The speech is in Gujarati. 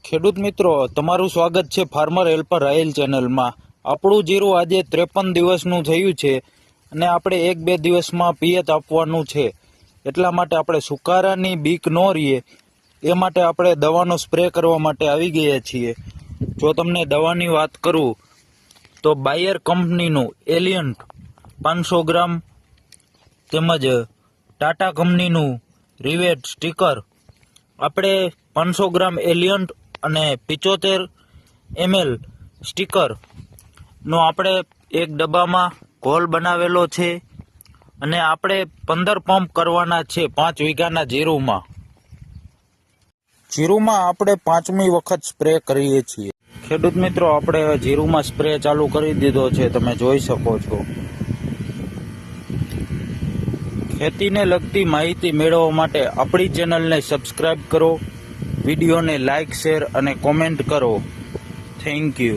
ખેડૂત મિત્રો, તમારું સ્વાગત છે ફાર્મર હેલ્પર રાયલ ચેનલમાં। આપણું જીરું આજે 53 દિવસનું થયું છે અને આપણે 1-2 દિવસમાં પિયત આપવાનું છે। એટલા માટે આપણે સુકારાની બીક ન રહીએ એ માટે આપણે દવાનો સ્પ્રે કરવા માટે આવી ગયા છીએ। જો તમને દવાની વાત કરું તો બાયર કંપનીનું એલિયન્ટ 500 ગ્રામ તેમજ ટાટા કંપનીનું રિવેટ સ્ટીકર આપણે 500 ગ્રામ એલિયન્ટ અને 75 ml સ્ટીકરનો આપણે એક ડબ્બામાં ઘોલ બનાવેલો છે અને આપણે 15 પંપ કરવાના છે 5 વીઘાના જીરુમાં। જીરુમાં આપણે 5મી વખત સ્પ્રે કરીએ છીએ। ખેડૂત મિત્રો, આપણે જીરુમાં સ્પ્રે ચાલુ કરી દીધો છે, તમે જોઈ શકો છો। ખેતીને લગતી માહિતી મેળવવા માટે આપણી ચેનલને સબસ્ક્રાઇબ કરો, વિડીયોને લાઇક, શેર અને કોમેન્ટ કરો। Thank you.